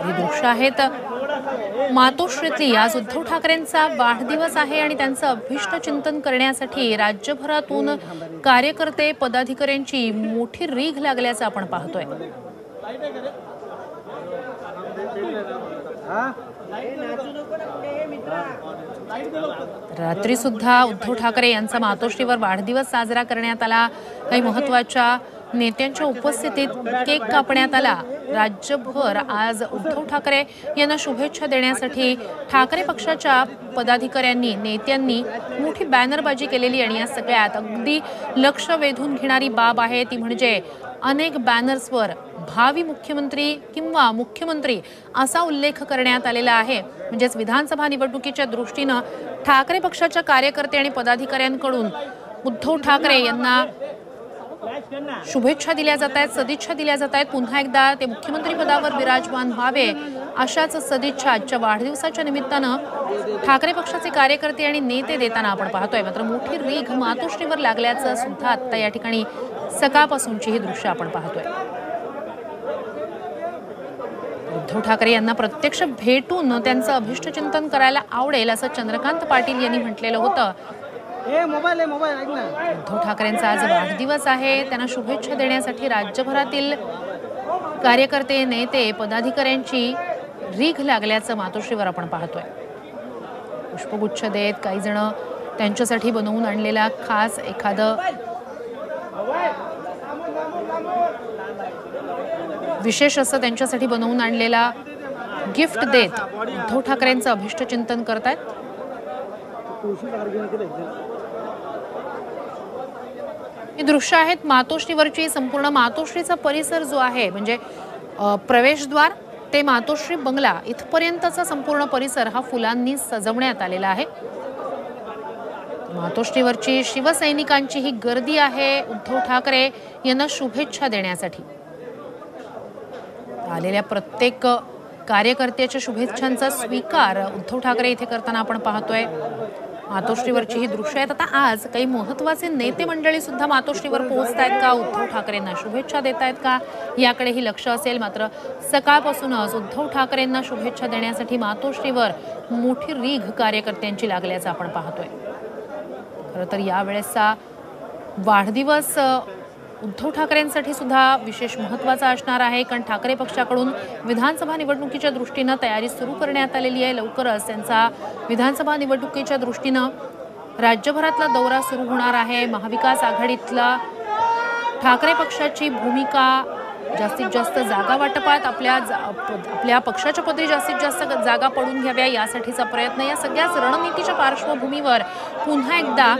ही दृश्य आहेत मातोश्रीतली। आज उद्धव ठाकरेंचा वाढदिवस आहे आणि त्यांचं अभिष्ट चिंतन करण्यासाठी राज्यभरातून कार्यकर्ते पदाधिकाऱ्यांची मोठी रीघ लागल्याचं आपण पाहतोय। रात्री सुद्धा उद्धव ठाकरे यांचा मातोश्रीवर वाढदिवस साजरा करण्यात आला। काही महत्त्वाच्या नेत्यांच्या उपस्थितीत केक कापण्यात आला। राज्यभर आज उद्धव ठाकरे यांना शुभेच्छा देण्यासाठी ठाकरे पक्षाच्या पदाधिकाऱ्यांनी नेत्यांनी मोठी बॅनरबाजी केलेली आणि या सगळ्यात अगदी लक्ष वेधून घेणारी बाब आहे ती म्हणजे अनेक बॅनर्सवर भावी मुख्यमंत्री किंवा मुख्यमंत्री असा उल्लेख करण्यात आलेला आहे। म्हणजेच विधानसभा निवडणुकीच्या दृष्टीने ठाकरे पक्षाच्या कार्यकर्ते आणि पदाधिकाऱ्यांकडून उद्धव ठाकरे यांना शुभेच्छा दिल्या जात आहेत, सदिच्छा दिल्या जात आहेत। पुन्हा एकदा ते मुख्यमंत्री पदावर विराजमान व्हावे अशाच सदिच्छा आजच्या वाढदिवसाच्या निमित्तानं ठाकरे पक्षाचे कार्यकर्ते आणि नेते देताना आपण पाहतोय। मात्र मोठी रीघ मातोश्रीवर लागल्याचं सुद्धा आता या ठिकाणी सकाळपासूनची ही दृश्य आपण पाहतोय। उद्धव ठाकरे यांना प्रत्यक्ष भेटून त्यांचं अभिष्ट चिंतन करायला आवडेल असं चंद्रकांत पाटील यांनी म्हटलेलं होतं। उद्धव ठाकरेंचा आज वाढदिवस आहे, त्यांना शुभेच्छा देण्यासाठी राज्यभरातील कार्यकर्ते नेते पदाधिकाऱ्यांची रीघ लागल्याचं मातोश्रीवर आपण पाहतोय। पुष्पगुच्छ देत काही जण त्यांच्यासाठी बनवून आणलेला खास एखादं विशेष असं त्यांच्यासाठी बनवून आणलेला गिफ्ट देत उद्धव ठाकरेंचं अभिष्ट चिंतन करतायत। ही दृश्य आहेत मातोश्रीवरची। संपूर्ण मातोश्रीचा परिसर जो आहे म्हणजे प्रवेशद्वार ते मातोश्री बंगला इथपर्यंतचा संपूर्ण परिसर हा फुलांनी सजवण्यात आलेला आहे। मातोश्रीवरची शिवसैनिकांची ही गर्दी आहे उद्धव ठाकरे यांना शुभेच्छा देण्यासाठी। आलेल्या प्रत्येक कार्यकर्त्याच्या शुभेच्छांचा स्वीकार उद्धव ठाकरे इथे करताना आपण पाहतोय। मातोश्रीवरची ही दृश्य आहेत। आता आज काही महत्त्वाचे नेते मंडळी सुद्धा मातोश्रीवर पोहोचतायत का, उद्धव ठाकरेंना शुभेच्छा देत आहेत का याकडेही लक्ष असेल। मात्र सकाळपासूनच उद्धव ठाकरेंना शुभेच्छा देण्यासाठी मातोश्रीवर मोठी रीघ कार्यकर्त्यांची लागल्याचं आपण पाहतोय। खरं तर यावेळेसचा वाढदिवस उद्धव ठाकरेंसाठी सुद्धा विशेष महत्त्वाचा असणार आहे, कारण ठाकरे पक्षाकडून विधानसभा निवडणुकीच्या दृष्टीने तयारी सुरू करण्यात आलेली आहे। लवकरच त्यांचा विधानसभा निवडणुकीच्या दृष्टीने राज्यभरातला दौरा सुरू होणार आहे। महाविकास आघाडीतला ठाकरे पक्षाची भूमिका जास्तीत जास्त जागा वाटपात आपल्या पक्षाच्या पदरी जास्तीत जास्त जागा पडून घ्याव्या यासाठीचा प्रयत्न। या सगळ्याच रणनीतीच्या पार्श्वभूमीवर पुन्हा एकदा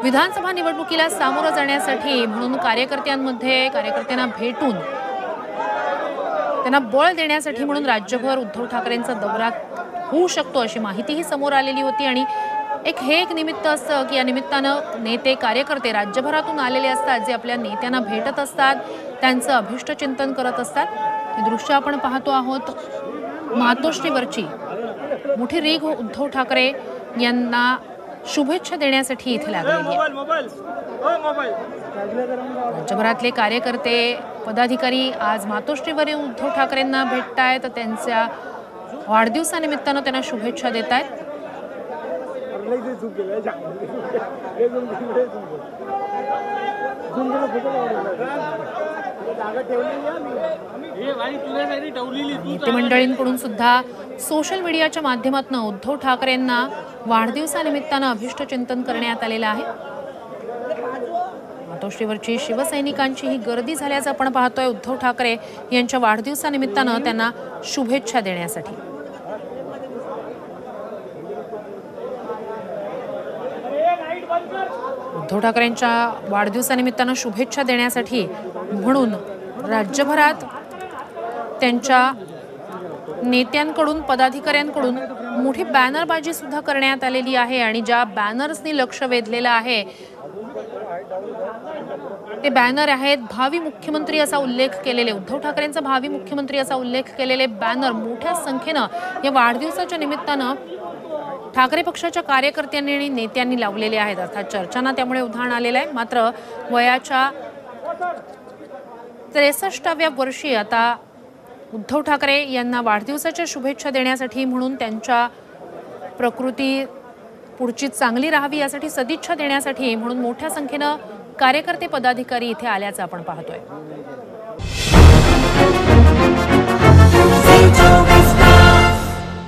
विधानसभा निवडणुकीला सामोरं जाण्यासाठी म्हणून कार्यकर्त्यांना भेटून त्यांना बळ देण्यासाठी म्हणून राज्यभर उद्धव ठाकरेंचा दौरा होऊ शकतो अशी माहितीही समोर आलेली होती। आणि एक निमित्त असतं की या निमित्तानं नेते कार्यकर्ते राज्यभरातून आलेले असतात, जे आपल्या नेत्यांना भेटत असतात, त्यांचं अभिष्ट चिंतन करत असतात। हे दृश्य आपण पाहतो आहोत मातोश्रीवरची मोठी रीघ उद्धव ठाकरे यांना शुभेच्छा देण्यासाठी इथे लागलेली आहे। राज्यभरातले कार्यकर्ते पदाधिकारी आज मातोश्रीवर येऊन उद्धव ठाकरेंना भेटतायत, त्यांच्या वाढदिवसानिमित्तानं त्यांना शुभेच्छा देत आहेत। नेते मंडळींकडून सुद्धा सोशल मीडियाच्या माध्यमातून उद्धव ठाकरेंना वाढदिवसानिमित्तानं अभिष्ट चिंतन करण्यात आलेलं आहे। मातोश्रीवरची शिवसैनिकांची ही गर्दी झाल्याचं आपण पाहतोय उद्धव ठाकरे यांच्या वाढदिवसानिमित्तानं त्यांना शुभेच्छा देण्यासाठी। उद्धव ठाकरेंच्या वाढदिवसानिमित्तानं शुभेच्छा देण्यासाठी म्हणून राज्यभरात त्यांच्या नेत्यांकडून पदाधिकाऱ्यांकडून मोठी बॅनरबाजी सुद्धा करण्यात आलेली आहे। आणि ज्या बॅनर्सनी लक्ष वेधलेलं आहे ते बॅनर आहेत भावी मुख्यमंत्री असा उल्लेख केलेले, उद्धव ठाकरेंचा भावी मुख्यमंत्री असा उल्लेख केलेले बॅनर मोठ्या संख्येनं या वाढदिवसाच्या निमित्तानं ठाकरे पक्षाच्या कार्यकर्त्यांनी आणि नेत्यांनी लावलेले आहेत। अर्थात चर्चांना त्यामुळे उधाण आलेलं आहे। मात्र वयाच्या 63व्या वर्षी आता उद्धव ठाकरे यांना वाढदिवसाच्या शुभेच्छा देण्यासाठी म्हणून त्यांच्या प्रकृती पुढची चांगली राहावी यासाठी सदिच्छा देण्यासाठी म्हणून मोठ्या संख्येनं कार्यकर्ते पदाधिकारी इथे आल्याचं आपण पाहतोय।